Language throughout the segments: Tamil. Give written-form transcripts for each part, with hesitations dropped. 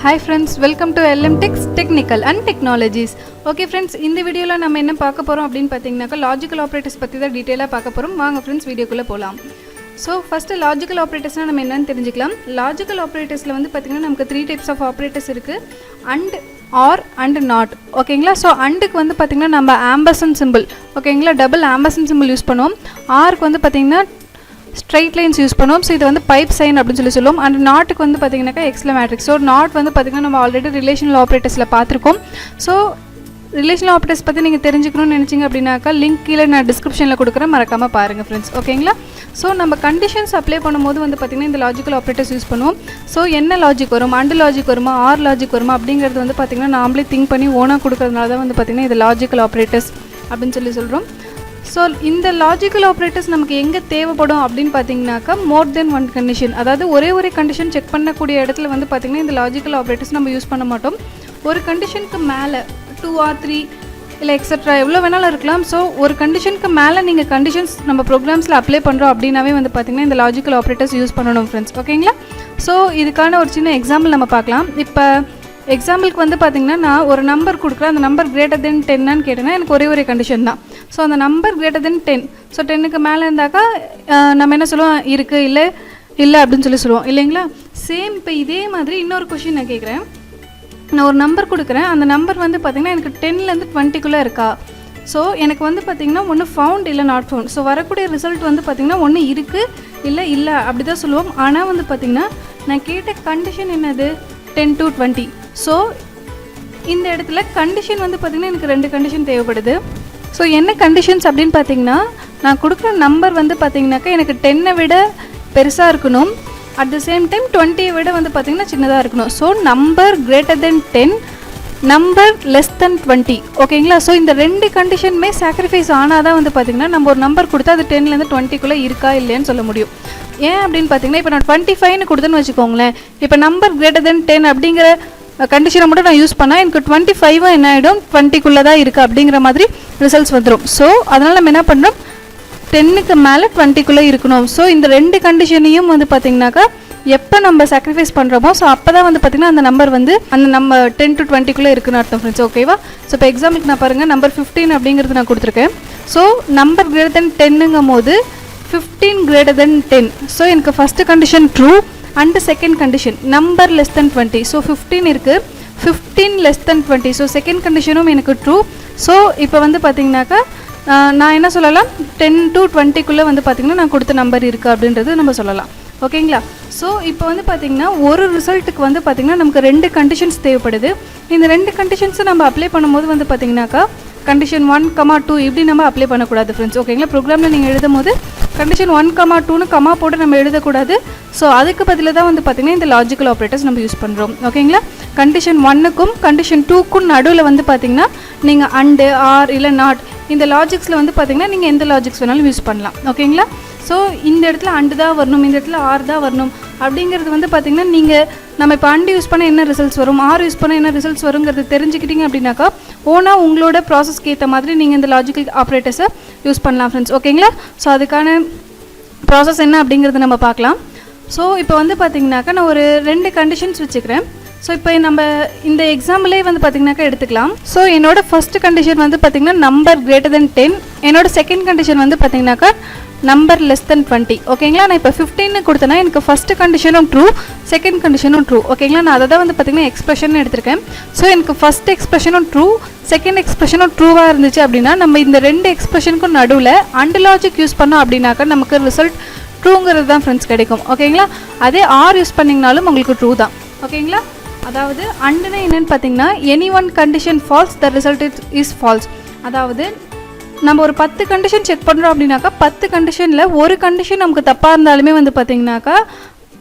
Hi friends, welcome to TECHS Technical and Technologies. Okay friends, இந்த வீடியோல நம்ம என்ன பார்க்க போறோம் அப்படினு பாத்தீங்கன்னாக்க லாஜிக்கல் ஆபரேட்டர்ஸ் பத்தி தான் டீடைலா பார்க்க போறோம். வாங்க friends வீடியோக்குள்ள போலாம். So first லாஜிக்கல் ஆபரேட்டர்ஸ்னா நம்ம என்னன்னு தெரிஞ்சுக்கலாம். லாஜிக்கல் ஆபரேட்டர்ஸ்ல வந்து பாத்தீங்கன்னா நமக்கு 3 types of operators இருக்கு. And, or and not. ஓகேங்களா? So andக்கு வந்து பாத்தீங்கன்னா நம்ம ampersand symbol. ஓகேங்களா? டபுள் ampersand symbol யூஸ் பண்ணுவோம். rக்கு வந்து பாத்தீங்கன்னா straight lines யூஸ் பண்ணுவோம். ஸோ இது வந்து பைப் சைன் அப்படின்னு சொல்லுவோம். அண்ட் நாட்டுக்கு வந்து பார்த்தீங்கன்னாக்கா எக்ஸ்ல மேட்ரிக்ஸ். ஸோ நாட் வந்து பார்த்தீங்கன்னா நம்ம ஆல்ரெடி ரிலேஷனல் ஆப்ரேட்டர்ஸில் பார்த்துருக்கோம். ஸோ ரிலேஷனல் ஆப்ரேட்டர்ஸ் பற்றி நீங்கள் தெரிஞ்சுக்கணும்னு நினச்சிங்க அப்படின்னாக்கா லிங்க் கீழே நான் டிஸ்கிரிப்ஷனில் கொடுக்குறேன், மறக்காமல் பாருங்கள் ஃப்ரெண்ட்ஸ். ஓகேங்களா? ஸோ நம்ம கண்டிஷன்ஸ் அப்ளை பண்ணும்போது வந்து பார்த்திங்கன்னா இந்த லாஜிக்கல் ஆப்ரேட்டர்ஸ் யூஸ் பண்ணுவோம். ஸோ என்ன லாஜிக் வரும், அண்ட் லாஜிக் வருமா, ஆர் லாஜிக் வருமா அப்படிங்கிறது வந்து பார்த்திங்கன்னா நாமளே திங்க் பண்ணி ஓனாக கொடுக்கறதுனால தான் வந்து பார்த்திங்கன்னா இது லாஜிக்கல் ஆப்ரேட்டர்ஸ் அப்படின்னு சொல்கிறோம். ஸோ இந்த லாஜிக்கல் ஆப்ரேட்டர்ஸ் நமக்கு எங்கே தேவைப்படும் அப்படின்னு பார்த்தீங்கன்னாக்கா மோர் தென் ஒன் கண்டிஷன், அதாவது ஒரே கண்டிஷன் செக் பண்ணக்கூடிய இடத்துல வந்து பார்த்திங்கன்னா இந்த லாஜிக்கல் ஆப்ரேட்டர்ஸ் நம்ம யூஸ் பண்ண மாட்டோம். ஒரு கண்டிஷனுக்கு மேலே 2 or 3 இல்லை எக்ஸட்ரா எவ்வளோ வேணாலும் இருக்கலாம். ஸோ ஒரு கண்டிஷனுக்கு மேலே நீங்கள் கண்டிஷன்ஸ் நம்ம ப்ரோக்ராம்ஸில் அப்ளை பண்ணுறோம் அப்படின்னாவே வந்து பார்த்திங்கன்னா இந்த லாஜிக்கல் ஆப்ரேட்டர்ஸ் யூஸ் பண்ணணும் ஃப்ரெண்ட்ஸ். ஓகேங்களா? ஸோ இதுக்கான ஒரு சின்ன எக்ஸாம்பிள் நம்ம பார்க்கலாம். இப்போ எக்ஸாம்பிளுக்கு வந்து பார்த்திங்கன்னா நான் ஒரு நம்பர் கொடுக்குறேன், அந்த நம்பர் கிரேட்டர் தென் 10 கேட்டேன்னா எனக்கு ஒரே கண்டிஷன் தான். ஸோ அந்த நம்பர் கிரேட்டர் தென் 10, ஸோ 10க்கு மேலே இருந்தாக்கா நம்ம என்ன சொல்லுவோம், இருக்குது இல்லை அப்படின்னு சொல்லுவோம் இல்லைங்களா? சேம் இப்போ இதே மாதிரி இன்னொரு கொஷின் நான் கேட்குறேன். நான் ஒரு நம்பர் கொடுக்குறேன், அந்த நம்பர் வந்து பார்த்திங்கன்னா எனக்கு 10லேருந்து 20க்குள்ளே இருக்கா. ஸோ எனக்கு வந்து பார்த்திங்கன்னா ஒன்று ஃபவுண்ட் இல்லை நாட் ஃபவுண்ட். ஸோ வரக்கூடிய ரிசல்ட் வந்து பார்த்திங்கன்னா ஒன்று இருக்குது இல்லை அப்படி தான் சொல்லுவோம். ஆனால் வந்து பார்த்திங்கன்னா நான் கேட்ட கண்டிஷன் என்னது, 10 to 20. ஸோ இந்த இடத்துல கண்டிஷன் வந்து பார்த்திங்கன்னா எனக்கு 2 கண்டிஷன் தேவைப்படுது. ஸோ என்ன கண்டிஷன்ஸ் அப்படின்னு பார்த்தீங்கன்னா, நான் கொடுக்குற நம்பர் வந்து பார்த்திங்கனாக்கா எனக்கு 10 விட பெருசாக இருக்கணும், அட் த சேம் டைம் 20 விட வந்து பார்த்திங்கன்னா சின்னதாக இருக்கணும். So number greater than 10, number less than 20. ஓகேங்களா? ஸோ இந்த 2 கண்டிஷனுமே சாக்ரிஃபைஸ் ஆனால் தான் வந்து பார்த்திங்கன்னா நம்ம ஒரு நம்பர் கொடுத்தா அது 10லேருந்து 20க்குள்ளே இருக்கா இல்லைன்னு சொல்ல முடியும். ஏன் அப்படின்னு பார்த்தீங்கன்னா இப்போ நான் 25ன்னு கொடுத்தேன்னு வச்சுக்கோங்களேன், இப்போ நம்பர் கிரேட்டர் தென் 10 அப்படிங்கிற கண்டிஷனை மட்டும் நான் யூஸ் பண்ணால் எனக்கு 25 என்ன ஆகிடும், 20க்குள்ளே தான் இருக்குது அப்படிங்கிற மாதிரி ரிசல்ட்ஸ் வந்துடும். ஸோ அதனால் நம்ம என்ன பண்ணுறோம், 10க்கு மேலே 20க்குள்ளே இருக்கணும். ஸோ இந்த 2 கண்டிஷனையும் வந்து பார்த்திங்கனாக்கா எப்போ நம்ம சாக்ரிஃபைஸ் பண்ணுறோமோ ஸோ அப்போ தான் வந்து பார்த்திங்கன்னா அந்த நம்பர் வந்து அந்த நம்ம 10 to 20க்குள்ளே இருக்குன்னு அர்த்தம் ஃப்ரெண்ட்ஸ். ஓகேவா? ஸோ இப்போ எக்ஸாம்பிளுக்கு நான் பாருங்கள், நம்பர் 15 அப்படிங்கிறது நான் கொடுத்துருக்கேன். ஸோ நம்பர் கிரேட்டர் தென் 10ங்கும் போது 15 greater than 10. ஸோ எனக்கு first condition true and second condition number less than 20. So 15 இருக்குது, 15 லெஸ் தென் 20. ஸோ செகண்ட் கண்டிஷனும் எனக்கு ட்ரூ. ஸோ இப்போ வந்து பார்த்திங்கனாக்கா நான் என்ன சொல்லலாம், 10 to 20க்குள்ளே வந்து பார்த்திங்கன்னா நான் கொடுத்த நம்பர் இருக்குது அப்படின்றது நம்ம சொல்லலாம். ஓகேங்களா? ஸோ இப்போ வந்து பார்த்திங்கன்னா ஒரு ரிசல்ட்டுக்கு வந்து பார்த்திங்கன்னா நமக்கு 2 கண்டிஷன்ஸ் தேவைப்படுது. இந்த 2 கண்டிஷன்ஸை நம்ம அப்ளை பண்ணும்போது வந்து பார்த்திங்கனாக்கா கண்டிஷன் 1, 2 இப்படி நம்ம அப்ளை பண்ணக்கூடாது ஃப்ரெண்ட்ஸ். ஓகேங்களா? ப்ரோக்ராமில் நீங்கள் எழுதும் போது கண்டிஷன் 1, 2ன்னு கமா போட்டு நம்ம எழுதக்கூடாது. ஸோ அதுக்கு பதிலாக தான் வந்து பார்த்திங்கன்னா இந்த லாஜிக்கல் ஆப்ரேட்டர்ஸ் நம்ம யூஸ் பண்ணுறோம். ஓகேங்களா? கண்டிஷன் 1க்கும் கண்டிஷன் 2க்கும் நடுவில் வந்து பார்த்திங்கன்னா நீங்கள் அண்டு, ஆர் இல்லை நாட், இந்த லாஜிக்ஸில் வந்து பார்த்திங்கன்னா நீங்கள் எந்த லாஜிக்ஸ் வேணாலும் யூஸ் பண்ணலாம். ஓகேங்களா? ஸோ இந்த இடத்துல அண்டு தான் வரணும், இந்த இடத்துல ஆர் தான் வரணும் அப்படிங்கிறது வந்து பார்த்திங்கன்னா நீங்கள் நம்ம இப்போ அண்டு யூஸ் பண்ண என்ன ரிசல்ட்ஸ் வரும், ஆர் யூஸ் பண்ண என்ன ரிசல்ட்ஸ் வருங்கிறது தெரிஞ்சுக்கிட்டீங்க அப்படின்னாக்கா ஓனாக உங்களோட ப்ராசஸ்க்கு ஏற்ற மாதிரி நீங்கள் இந்த லாஜிக்கல் ஆப்ரேட்டர்ஸை யூஸ் பண்ணலாம் ஃப்ரெண்ட்ஸ். ஓகேங்களா? ஸோ அதுக்கான ப்ராசஸ் என்ன அப்படிங்கிறது நம்ம பார்க்கலாம். ஸோ இப்போ வந்து பார்த்திங்கனாக்கா நான் ஒரு 2 கண்டிஷன்ஸ் வச்சுக்கிறேன். ஸோ இப்போ நம்ம இந்த எக்ஸாம்பிளே வந்து பார்த்திங்கனாக்கா எடுத்துக்கலாம். ஸோ என்னோட ஃபஸ்ட்டு கண்டிஷன் வந்து பார்த்திங்கன்னா நம்பர் கிரேட்டர் தென் 10, என்னோட செகண்ட் கண்டிஷன் வந்து பார்த்திங்கனாக்கா நம்பர் லெஸ் தென் 20. ஓகேங்களா? நான் இப்போ 15 கொடுத்தேன்னா எனக்கு ஃபஸ்ட்டு கண்டிஷனும் ட்ரூ, செகண்ட் கண்டிஷனும் ட்ரூ. ஓகேங்களா? நான் அதை தான் வந்து பார்த்திங்கன்னா எக்ஸ்பிரஷன் எடுத்திருக்கேன். ஸோ எனக்கு ஃபஸ்ட் எக்ஸ்பிரஷனும் ட்ரூ, செகண்ட் எக்ஸ்பிரஷனும் ட்ரூவாக இருந்துச்சு அப்படின்னா நம்ம இந்த 2 எக்ஸ்பிரஷனுக்கும் நடுவில் அண்ட் லாஜிக் யூஸ் பண்ணோம் அப்படின்னாக்கா நமக்கு ரிசல்ட் ட்ரூங்கிறது தான் ஃப்ரெண்ட்ஸ் கிடைக்கும். ஓகேங்களா? அதே ஆர் யூஸ் பண்ணிங்கனாலும் உங்களுக்கு ட்ரூ தான். ஓகேங்களா? அதாவது அண்டுனா என்னென்னு பார்த்தீங்கன்னா any one condition falls the result is false. அதாவது நம்ம ஒரு 10 கண்டிஷன் செக் பண்ணுறோம் அப்படின்னாக்கா 10 கண்டிஷனில் ஒரு கண்டிஷன் நமக்கு தப்பாக இருந்தாலுமே வந்து பார்த்திங்கனாக்கா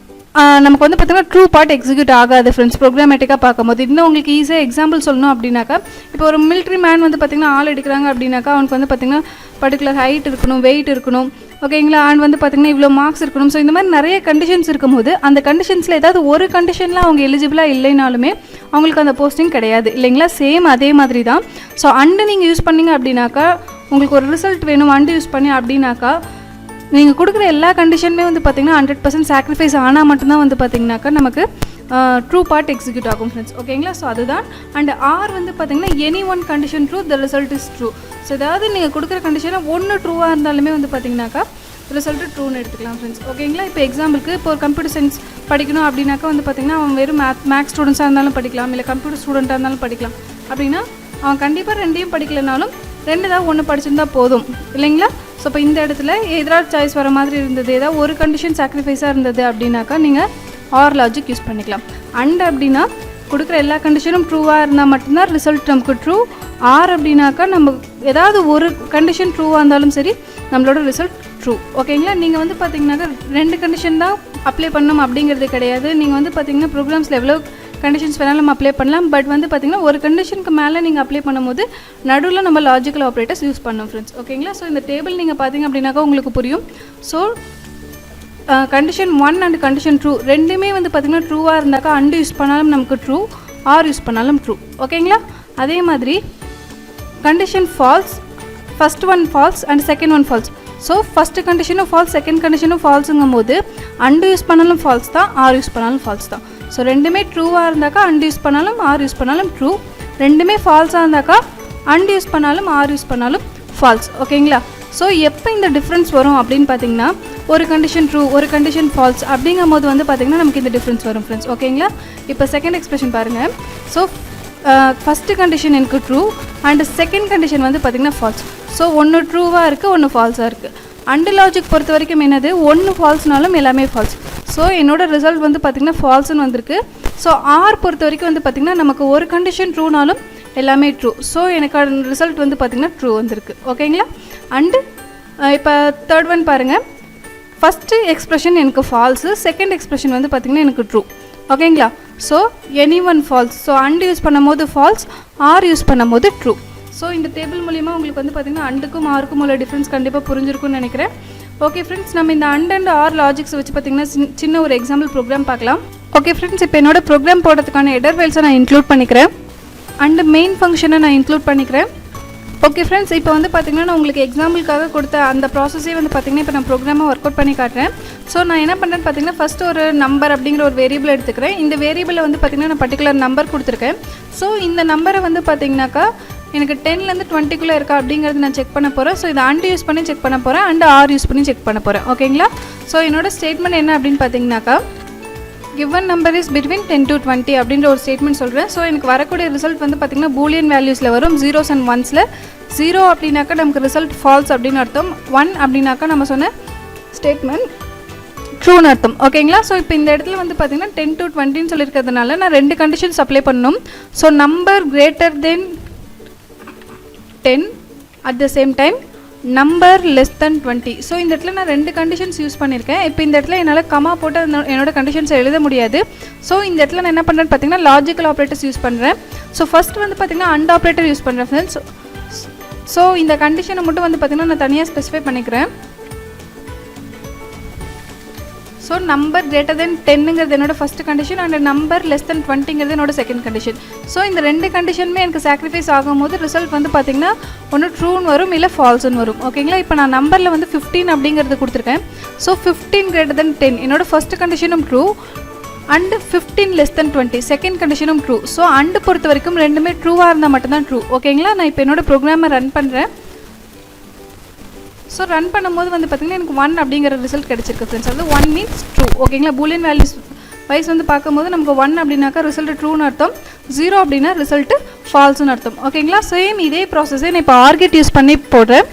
நமக்கு வந்து பார்த்திங்கன்னா ட்ரூ பார்ட் எக்ஸிக்யூட் ஆகாது ஃப்ரெண்ட்ஸ் ப்ரோக்ராமேட்டிக்காக பார்க்கும்போது. இன்னும் உங்களுக்கு ஈஸியாக எக்ஸாம்பிள் சொல்லணும் அப்படின்னாக்கா இப்போ ஒரு மிலிட்ரி மேன் வந்து பார்த்திங்கன்னா ஆள் எடுக்கிறாங்க அப்படின்னாக்கா அவனுக்கு வந்து பார்த்திங்கன்னா பர்டிகுலர் ஹைட் இருக்கணும், வெயிட் இருக்கணும். ஓகேங்களா? அண்ட் வந்து பார்த்திங்கன்னா இவ்வளோ மார்க்ஸ் இருக்கணும். ஸோ இந்த மாதிரி நிறைய கண்டிஷன்ஸ் இருக்கும்போது அந்த கண்டிஷன்ஸில் ஏதாவது ஒரு கண்டிஷனில் அவங்க எலிஜிபிளாக இல்லைனாலுமே அவங்களுக்கு அந்த போஸ்டிங் கிடையாது இல்லைங்களா? சேம் அதே மாதிரி தான். ஸோ அண்டு நீங்கள் யூஸ் பண்ணிங்க அப்படின்னாக்கா உங்களுக்கு ஒரு ரிசல்ட் வேணும் அண்டு யூஸ் பண்ணி அப்படின்னாக்கா நீங்கள் கொடுக்குற எல்லா கண்டிஷனுமே வந்து பார்த்திங்கன்னா 100% சாக்ரிஃபைஸ் ஆனால் மட்டும்தான் வந்து பார்த்திங்கனாக்கா நமக்கு ட்ரூ பார்ட் எக்ஸிக்யூட் ஆகும் ஃப்ரெண்ட்ஸ். ஓகேங்களா? ஸோ அதுதான். அண்ட் ஆர் வந்து பார்த்திங்கன்னா any one condition true the result is true. So ஏதாவது நீங்கள் கொடுக்குற கண்டிஷனில் ஒன்று ட்ரூவாக இருந்தாலுமே வந்து பார்த்திங்கனாக்கா ரிசல்ட்டு ட்ரூன்னு எடுத்துக்கலாம் ஃப்ரெண்ட்ஸ். ஓகேங்களா? இப்போ எக்ஸாம்பிளுக்கு இப்போ ஒரு கம்ப்யூட்டர் சயின்ஸ் படிக்கணும் அப்படின்னாக்கா வந்து பார்த்திங்கன்னா அவன் வெறும் மேக்ஸ் ஸ்டூடெண்ட்ஸாக இருந்தாலும் படிக்கலாம், இல்லை கம்ப்யூட்டர் ஸ்டூடெண்ட்டாக இருந்தாலும் படிக்கலாம். அப்படின்னா அவன் கண்டிப்பாக ரெண்டையும் படிக்கலைனாலும் 2 தான் ஒன்று படிச்சிருந்தா போதும் இல்லைங்களா? ஸோ இப்போ இந்த இடத்துல எதிராக சாய்ஸ் வர மாதிரி இருந்தது, ஏதாவது ஒரு கண்டிஷன் சாக்ரிஃபைஸாக இருந்தது அப்படின்னாக்கா நீங்கள் ஆர் லாஜிக் யூஸ் பண்ணிக்கலாம். அண்ட் அப்படின்னா கொடுக்குற எல்லா கண்டிஷனும் ட்ரூவாக இருந்தால் மட்டும்தான் ரிசல்ட் நமக்கு ட்ரூ. ஆர் அப்படின்னாக்கா நம்ம ஏதாவது ஒரு கண்டிஷன் ட்ரூவாக இருந்தாலும் சரி நம்மளோட ரிசல்ட் ட்ரூ. ஓகேங்களா? நீங்கள் வந்து பார்த்தீங்கன்னாக்கா 2 கண்டிஷன் தான் அப்ளை பண்ணணும் அப்படிங்கிறது கிடையாது. நீங்கள் வந்து பார்த்தீங்கன்னா ப்ரோக்ராம்ஸில் எவ்வளோ கண்டிஷன்ஸ் வேணாலும் நம்ம அப்ளை பண்ணலாம். பட் வந்து பார்த்திங்கன்னா ஒரு கண்டிஷனுக்கு மேலே நீங்கள் அப்ளை பண்ணும்போது நடுவில் நம்ம லாஜிக்கல் ஆப்ரேட்டர்ஸ் யூஸ் பண்ணோம் ஃப்ரெண்ட்ஸ். ஓகேங்களா? ஸோ இந்த டேபிள் நீங்கள் பார்த்தீங்க அப்படின்னாக்கா உங்களுக்கு புரியும். ஸோ கண்டிஷன் 1 அண்ட் கண்டிஷன் 2 ரெண்டுமே வந்து பார்த்திங்கன்னா ட்ரூவாக இருந்தாக்கா அண்டு யூஸ் பண்ணாலும் நமக்கு ட்ரூ, ஆர் யூஸ் பண்ணாலும் ட்ரூ. ஓகேங்களா? அதே மாதிரி condition false, first one false and second one false. So first கண்டிஷனும் ஃபால்ஸ், செகண்ட் கண்டிஷனும் ஃபால்ஸுங்கும் போது அண்டு யூஸ் பண்ணாலும் ஃபால்ஸ் தான், ஆர் யூஸ் பண்ணாலும் ஃபால்ஸ் தான். ஸோ ரெண்டுமே ட்ரூவாக இருந்தாக்கா அண்டு யூஸ் பண்ணாலும் ஆர் யூஸ் பண்ணாலும் ட்ரூ, ரெண்டுமே ஃபால்ஸாக இருந்தாக்கா அண்டு யூஸ் பண்ணாலும் ஆர் யூஸ் பண்ணாலும் ஃபால்ஸ். ஓகேங்களா? ஸோ எப்போ இந்த டிஃப்ரென்ஸ் வரும் அப்படின்னு பார்த்தீங்கன்னா ஒரு கண்டிஷன் ட்ரூ ஒரு கண்டிஷன் ஃபால்ஸ் அப்படிங்கும் போது வந்து பார்த்திங்கன்னா நமக்கு இந்த டிஃப்ரென்ஸ் வரும் ஃப்ரெண்ட்ஸ். ஓகேங்களா? இப்போ செகண்ட் எக்ஸ்பிரஷன் பாருங்கள். ஸோ ஃபஸ்ட்டு கண்டிஷன் எனக்கு ட்ரூ அண்ட் செகண்ட் கண்டிஷன் வந்து பார்த்திங்கன்னா ஃபால்ஸ். ஸோ ஒன்று ட்ரூவாக இருக்குது, ஒன்று ஃபால்ஸாக இருக்குது. அண்டு லாஜிக் பொறுத்த வரைக்கும் என்னது, ஒன்று ஃபால்ஸ்னாலும் எல்லாமே ஃபால்ஸ். ஸோ என்னோட ரிசல்ட் வந்து பார்த்திங்கன்னா ஃபால்ஸ்னு வந்திருக்கு. ஸோ ஆர் பொறுத்த வரைக்கும் வந்து பார்த்திங்கன்னா நமக்கு ஒரு கண்டிஷன் ட்ரூனாலும் எல்லாமே ட்ரூ. ஸோ எனக்கு ரிசல்ட் வந்து பார்த்திங்கன்னா ட்ரூ வந்திருக்கு. ஓகேங்களா? அண்டு இப்போ தேர்ட் ஒன் பாருங்கள். ஃபஸ்ட்டு எக்ஸ்ப்ரெஷன் எனக்கு ஃபால்ஸு, செகண்ட் எக்ஸ்ப்ரெஷன் வந்து பார்த்திங்கன்னா எனக்கு ட்ரூ. ஓகேங்களா? So any one false. So and use பண்ணும் போது ஃபால்ஸ், ஆர் யூஸ் பண்ணும் போது ட்ரூ. ஸோ இந்த டேபிள் மூலிமா உங்களுக்கு வந்து பார்த்திங்கன்னா அண்டுக்கும் ஆருக்கும் உள்ள டிஃப்ரென்ஸ் கண்டிப்பாக புரிஞ்சிருக்கும்னு நினைக்கிறேன். ஓகே ஃப்ரெண்ட்ஸ், நம்ம இந்த அண்ட் ஆர் லாஜிக்ஸ் வச்சு பார்த்திங்கன்னா சின்ன ஒரு எக்ஸாம்பிள் ப்ரோக்ராம் பார்க்கலாம். ஓகே ஃப்ரெண்ட்ஸ், இப்போ என்னோட ப்ரோக்ராம் போடுறதுக்கான ஹெடர் ஃபைல்ஸை நான் இன்க்ளூட் பண்ணிக்கிறேன் அண்டு மெயின் ஃபங்க்ஷனை நான் இன்க்ளூட் பண்ணிக்கிறேன். ஓகே ஃப்ரெண்ட்ஸ், இப்போ வந்து பார்த்திங்கன்னா நான் உங்களுக்கு எக்ஸாம்பிளுக்காக கொடுத்த அந்த ப்ராசஸே வந்து பார்த்திங்கன்னா இப்போ நான் ப்ரோக்ராமாக ஒர்க் அவுட் பண்ணி காட்டுறேன். ஸோ நான் என்ன பண்ணுறேன்னு பார்த்திங்கன்னா ஃபஸ்ட்டு ஒரு நம்பர் அப்படிங்கிற ஒரு வேரியபிள் எடுத்துக்கிறேன். இந்த வேரியபிளில் வந்து பார்த்திங்கன்னா நான் பர்டிகுலர் நம்பர் கொடுத்துருக்கேன். ஸோ இந்த நம்பரை வந்து பார்த்திங்கனாக்கா எனக்கு 10லேருந்து 20க்குள்ளே இருக்கா அப்படிங்கிறது நான் செக் பண்ண போகிறேன். ஸோ இதை அண்டு யூஸ் பண்ணி செக் பண்ண போகிறேன், அண்டு ஆர் யூஸ் பண்ணி செக் பண்ண போகிறேன். ஓகேங்களா? ஸோ என்னோட ஸ்டேட்மெண்ட் என்ன அப்படின்னு பார்த்தீங்கன்னாக்கா given number is between 10 to 20 அப்படின்ற ஒரு ஸ்டேட்மெண்ட் சொல்கிறேன். ஸோ எனக்கு வரக்கூடிய ரிசல்ட் வந்து பார்த்திங்கன்னா பூலியன் வேல்யூஸில் வரும், 0s and 1s. 0 அப்படின்னாக்கா நமக்கு ரிசல்ட் ஃபால்ஸ் அப்படின்னு அர்த்தம், 1 அப்படின்னாக்கா நம்ம சொன்ன ஸ்டேட்மெண்ட் ட்ரூன்னு அர்த்தம். ஓகேங்களா? ஸோ இப்போ இந்த இடத்துல வந்து பார்த்திங்கன்னா 10 to 20ன்னு சொல்லியிருக்கிறதுனால நான் 2 கண்டிஷன்ஸ் அப்ளை பண்ணணும். So number greater than 10 at the same time number less than 20. So இந்த இடத்துல நான் 2 கண்டிஷன்ஸ் யூஸ் பண்ணியிருக்கேன். இப்போ இந்த இடத்துல என்னால் கமா போட்டு என்னோட கண்டிஷன்ஸை எழுத முடியாது. ஸோ இந்த இடத்துல நான் என்ன பண்ணுறேன்னு பார்த்தீங்கன்னா லாஜிக்கல் ஆப்ரேட்டர்ஸ் யூஸ் பண்ணுறேன். ஸோ ஃபஸ்ட் வந்து பார்த்திங்கன்னா அண்ட் ஆப்ரேட்டர் யூஸ் பண்ணுறேன் ஃப்ரெண்ட்ஸ். ஸோ இந்த கண்டிஷனை மட்டும் வந்து பார்த்திங்கன்னா நான் தனியாக ஸ்பெசிஃபை பண்ணிக்கிறேன். ஸோ நம்பர் கிரேட்டர் தென் 10ங்கிறது என்னோட first condition and number less than 20ங்கிறது என்னோட செகண்ட் கண்டிஷன். ஸோ இந்த 2 கண்டிஷனுமே எனக்கு சாக்ரிஃபைஸ் ஆகும்போது ரிசல்ட் வந்து பார்த்திங்கன்னா ஒன்று ட்ரூன்னு வரும், இல்லை ஃபால்ஸ்ன்னு வரும். ஓகேங்களா? இப்போ நான் நம்பரில் வந்து 15 அப்படிங்கிறது கொடுத்துருக்கேன். ஸோ 15 கிரேட்டர் தென் 10 என்னோட ஃபஸ்ட் கண்டிஷனும் true and 15 less than 20 second கண்டிஷனும் ட்ரூ. ஸோ அண்டு பொறுத்த வரைக்கும் ரெண்டுமே ட்ரூவாக இருந்தால் மட்டும்தான் ட்ரூ. ஓகேங்களா? நான் இப்போ என்னோட ப்ரோக்ராமை ரன் பண்ணுறேன். ஸோ ரன் பண்ணும்போது வந்து பார்த்திங்கன்னா எனக்கு 1 அப்படிங்கிற ரிசல்ட் கிடச்சிருக்கு ஃப்ரெண்ட்ஸ். அது 1 மீன்ஸ் ட்ரூ. ஓகேங்களா? பூலியன் வேல்யூஸ் வைஸ் வந்து பார்க்கும்போது நமக்கு 1 அப்படின்னாக்கா ரிசல்ட் ட்ரூன்னு அர்த்தம், 0 அப்படின்னா ரிசல்ட்டு ஃபால்ஸ்னு அர்த்தம். ஓகேங்களா? சேம் இதே ப்ராசஸே நான் இப்போ ஆர்கேட் யூஸ் பண்ணி போடுறேன்.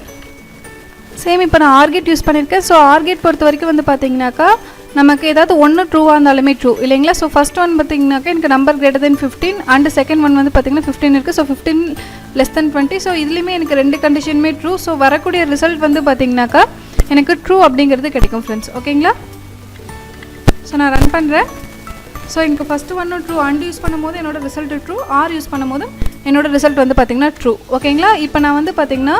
சேம் இப்போ நான் ஆர்கேட் யூஸ் பண்ணியிருக்கேன். ஸோ ஆர்கேட் பொறுத்த வரைக்கும் வந்து பார்த்திங்கனாக்கா நமக்கு ஏதாவது ஒன்று ட்ரூவாக இருந்தாலுமே ட்ரூ இல்லைங்களா? ஸோ ஃபஸ்ட் ஒன் பார்த்திங்கனாக்கா எனக்கு number greater then 15 and second one வந்து பார்த்திங்கன்னா 15 இருக்குது. So 15 less than 20. ஸோ இதுலேயுமே எனக்கு 2 கண்டிஷனுமே ட்ரூ. ஸோ வரக்கூடிய ரிசல்ட் வந்து பார்த்திங்கனாக்கா எனக்கு ட்ரூ அப்படிங்கிறது கிடைக்கும் ஃப்ரெண்ட்ஸ். ஓகேங்களா? ஸோ நான் ரன் பண்ணுறேன். ஸோ எனக்கு ஃபஸ்ட்டு ஒன்று ட்ரூ, அண்டு யூஸ் பண்ணும்போது என்னோட ரிசல்ட் ட்ரூ, ஆர் யூஸ் பண்ணும்போது என்னோட ரிசல்ட் வந்து பார்த்திங்கன்னா ட்ரூ. ஓகேங்களா? இப்போ நான் வந்து பார்த்திங்கன்னா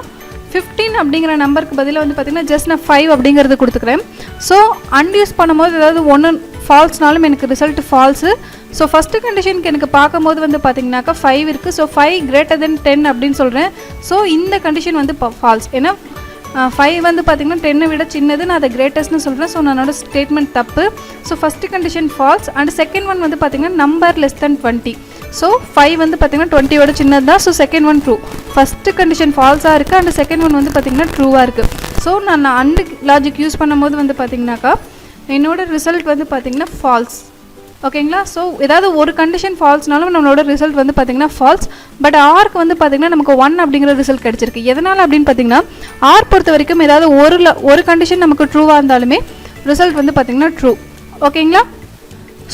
15 அப்படிங்கிற நம்பருக்கு பதிலாக வந்து பார்த்திங்கன்னா ஜஸ்ட் நான் 5 அப்படிங்கிறது கொடுத்துக்கிறேன். ஸோ அண்ட் யூஸ் பண்ணும்போது ஏதாவது ஒன்று ஃபால்ஸ்னாலும் எனக்கு ரிசல்ட் ஃபால்ஸு. ஸோ ஃபஸ்ட்டு கண்டிஷனுக்கு எனக்கு பார்க்கும்போது வந்து பார்த்திங்கனாக்கா 5 இருக்குது. ஸோ 5 கிரேட்டர் தென் 10 அப்படின்னு சொல்கிறேன். ஸோ இந்த கண்டிஷன் வந்து ஃபால்ஸ். ஏன்னா 5 வந்து பார்த்திங்கன்னா 10 விட சின்னது, நான் அதை கிரேட்டஸ்ட்னு சொல்கிறேன். ஸோ என்னோட ஸ்டேட்மெண்ட் தப்பு. So first condition falls. And second one வந்து பார்த்திங்கன்னா நம்பர் லெஸ் தென் 20. ஸோ 5 வந்து பார்த்திங்கன்னா 20யோட சின்னது தான். So second one true. First condition ஃபால்ஸாக இருக்குது அண்ட் செகண்ட் ஒன் வந்து பார்த்திங்கன்னா ட்ரூவாக இருக்குது. ஸோ நான் அண்டு லாஜிக் யூஸ் பண்ணும்போது வந்து பார்த்திங்கனாக்கா என்னோட ரிசல்ட் வந்து பார்த்திங்கன்னா ஃபால்ஸ். ஓகேங்களா? ஸோ ஏதாவது ஒரு கண்டிஷன் ஃபால்ஸ்னாலும் நம்மளோட ரிசல்ட் வந்து பார்த்திங்கன்னா ஃபால்ஸ். பட் ஆர்க்கு வந்து பார்த்திங்கன்னா நமக்கு 1 அப்படிங்கிற ரிசல்ட் கிடச்சிருக்கு. எதனால் அப்படின்னு பார்த்திங்கன்னா ஆர் பொறுத்த வரைக்கும் ஏதாவது ஒரு கண்டிஷன் நமக்கு ட்ரூவாக இருந்தாலுமே ரிசல்ட் வந்து பார்த்திங்கன்னா ட்ரூ. ஓகேங்களா?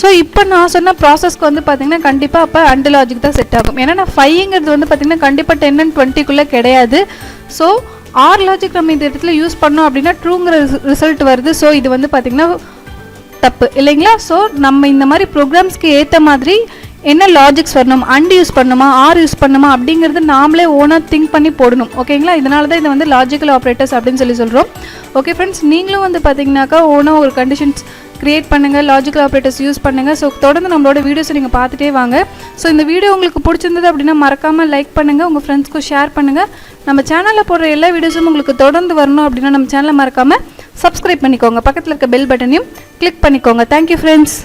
ஸோ இப்போ நான் சொன்ன ப்ராசஸ்க்கு வந்து பார்த்திங்கன்னா கண்டிப்பாக அப்போ அண்டு லாஜிக் தான் செட் ஆகும். ஏன்னா நான் 5ங்கிறது வந்து பார்த்திங்கன்னா கண்டிப்பாக 10 and 20க்குள்ளே கிடையாது. ஸோ ஆர் லாஜிக் நம்ம இந்த இடத்துல யூஸ் பண்ணோம் அப்படின்னா ட்ரூங்கிற ரிசல்ட் வருது. ஸோ இது வந்து பார்த்திங்கன்னா தப்பு இல்லைங்களா? ஸோ நம்ம இந்த மாதிரி ப்ரோக்ராம்ஸ்க்கு ஏற்ற மாதிரி என்ன லாஜிக்ஸ் வரணும், அண்டு யூஸ் பண்ணணுமா ஆர் யூஸ் பண்ணணுமா அப்படிங்கிறது நாமளே ஓனாக திங்க் பண்ணி போடணும். ஓகேங்களா? இதனால தான் இதை வந்து லாஜிக்கல் ஆப்ரேட்டர்ஸ் அப்படின்னு சொல்கிறோம். ஓகே ஃப்ரெண்ட்ஸ், நீங்களும் வந்து பார்த்திங்கனாக்கா ஓனாக ஒரு கண்டிஷன்ஸ் க்ரியேட் பண்ணுங்கள், லாஜிக்கல் ஆப்ரேட்டர்ஸ் யூஸ் பண்ணுங்கள். ஸோ தொடர்ந்து நம்மளோட வீடியோஸை நீங்கள் பார்த்துட்டே வாங்க. ஸோ இந்த வீடியோ உங்களுக்கு பிடிச்சிருந்தது அப்படின்னா மறக்காமல் லைக் பண்ணுங்கள், உங்கள் ஃப்ரெண்ட்ஸ்க்கும் ஷேர் பண்ணுங்கள். நம்ம சேனலில் போடுற எல்லா வீடியோஸும் உங்களுக்கு தொடர்ந்து வரணும் அப்படின்னா நம்ம சேனலை மறக்காமல் சப்ஸ்கிரைப் பண்ணிக்கோங்க. பக்கத்தில் இருக்க பெல் பட்டனையும் கிளிக் பண்ணிக்கோங்க. Thank you friends.